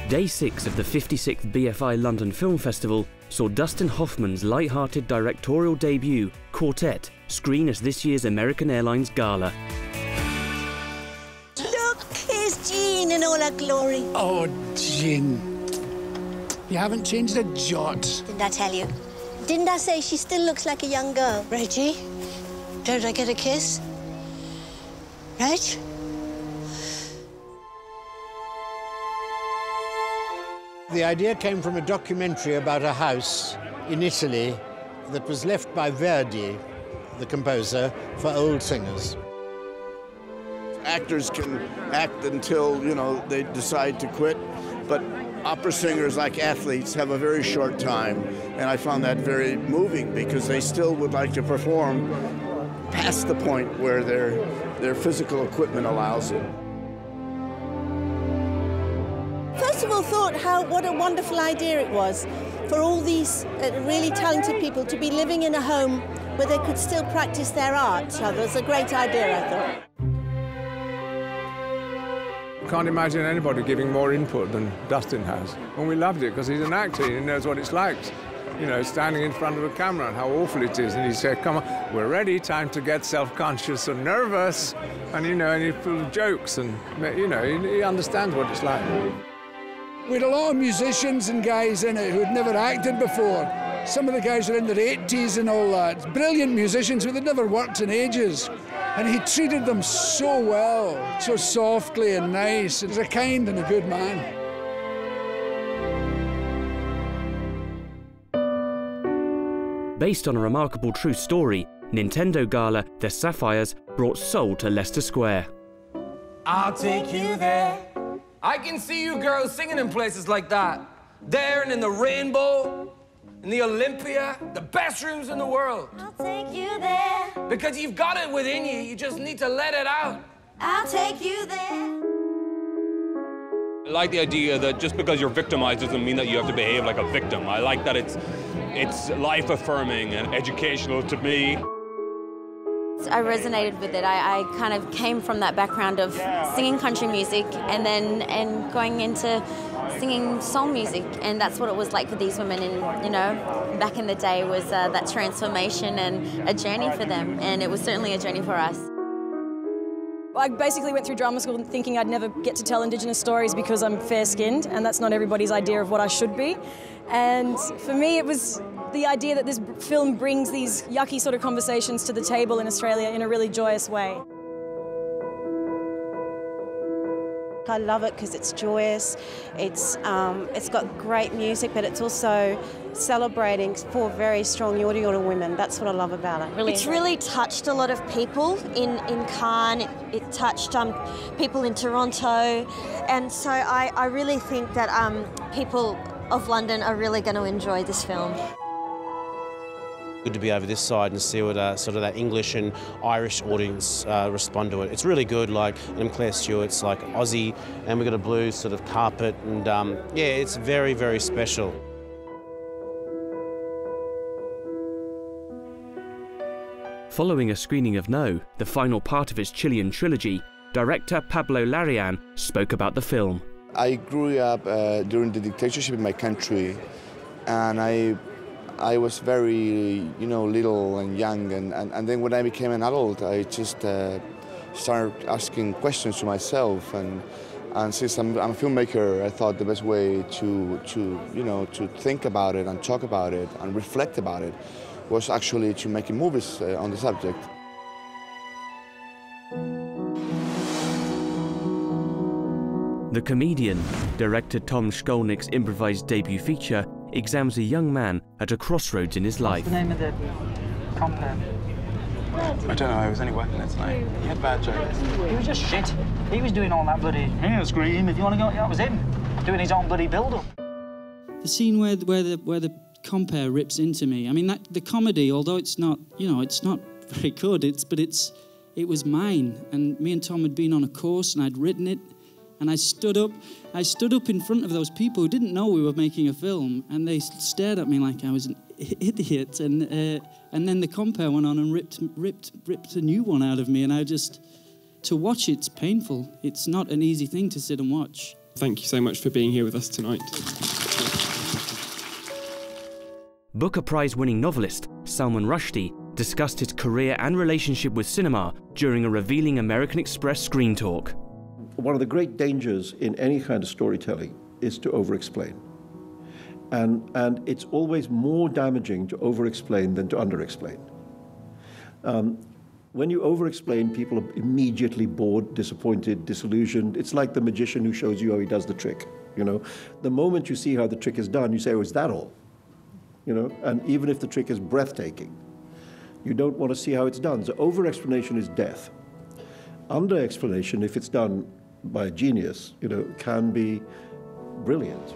Day 6 of the 56th BFI London Film Festival saw Dustin Hoffman's light-hearted directorial debut, Quartet, screen as this year's American Airlines Gala. Look, here's Jean in all her glory. Oh, Jean. You haven't changed a jot. Didn't I tell you? Didn't I say she still looks like a young girl? Reggie, don't I get a kiss? Right? The idea came from a documentary about a house in Italy that was left by Verdi, the composer, for old singers. Actors can act until, they decide to quit, but opera singers, like athletes, have a very short time, and I found that very moving because they still would like to perform past the point where their physical equipment allows it. First of all, what a wonderful idea it was for all these really talented people to be living in a home where they could still practice their art. So it was a great idea, I thought. Can't imagine anybody giving more input than Dustin has. And we loved it because he's an actor and he knows what it's like, standing in front of a camera and how awful it is. And he said, come on, we're ready, time to get self-conscious and nervous. And, and he's full of jokes and, he understands what it's like. We had a lot of musicians and guys in it who'd never acted before. Some of the guys are in their 80s and all that. Brilliant musicians, but they'd never worked in ages. And he treated them so well, so softly and nice. He was a kind and a good man. Based on a remarkable true story, Nintendo Gala, the Sapphires, brought soul to Leicester Square. I'll take you there. I can see you girls singing in places like that. There and in the Rainbow, in the Olympia, the best rooms in the world. I'll take you there. Because you've got it within you, you just need to let it out. I'll take you there. I like the idea that just because you're victimized doesn't mean that you have to behave like a victim. I like that it's life-affirming and educational to me. I resonated with it. I kind of came from that background of singing country music and going into singing soul music, and that's what it was like for these women. And back in the day was that transformation and a journey for them, and it was certainly a journey for us. I basically went through drama school thinking I'd never get to tell Indigenous stories because I'm fair-skinned, and that's not everybody's idea of what I should be. And for me, it was the idea that this film brings these yucky sort of conversations to the table in Australia in a really joyous way. I love it because it's joyous, it's got great music, but it's also celebrating four very strong Yorta women. That's what I love about it. It's really touched a lot of people in Cairns. It touched people in Toronto, and so I really think that people of London are really going to enjoy this film. Good to be over this side and see what sort of that English and Irish audience respond to it. It's really good, like Claire Stewart's like Aussie, and we've got a blues sort of carpet, and yeah, it's very, very special. Following a screening of No, the final part of its Chilean trilogy, director Pablo Larraín spoke about the film. I grew up during the dictatorship in my country, and I was very, little and young, and then when I became an adult, I just started asking questions to myself, and since I'm a filmmaker, I thought the best way to think about it and talk about it and reflect about it was actually to make movies on the subject. The Comedian, director Tom Skolnick's improvised debut feature, examines a young man at a crossroads in his life. What's the name of the compere? I don't know, I was only working there tonight. He had bad jokes. He was just shit. He was doing all that bloody, scream, if you want to go, that was him. Doing his own bloody build-up. The scene where the compere rips into me, I mean, the comedy, although it's not, it's not very good, it was mine. And me and Tom had been on a course and I'd written it. And I stood up in front of those people who didn't know we were making a film, and they stared at me like I was an idiot. And then the compere went on and ripped a new one out of me, and to watch it's painful. It's not an easy thing to sit and watch. Thank you so much for being here with us tonight. Booker Prize-winning novelist Salman Rushdie discussed his career and relationship with cinema during a revealing American Express screen talk. One of the great dangers in any kind of storytelling is to over-explain. And it's always more damaging to over-explain than to under-explain. When you over-explain, people are immediately bored, disappointed, disillusioned. It's like the magician who shows you how he does the trick, you know. The moment you see how the trick is done, you say, oh, is that all? You know, and even if the trick is breathtaking, you don't want to see how it's done. So over-explanation is death. Under-explanation, if it's done by a genius, you know, can be brilliant.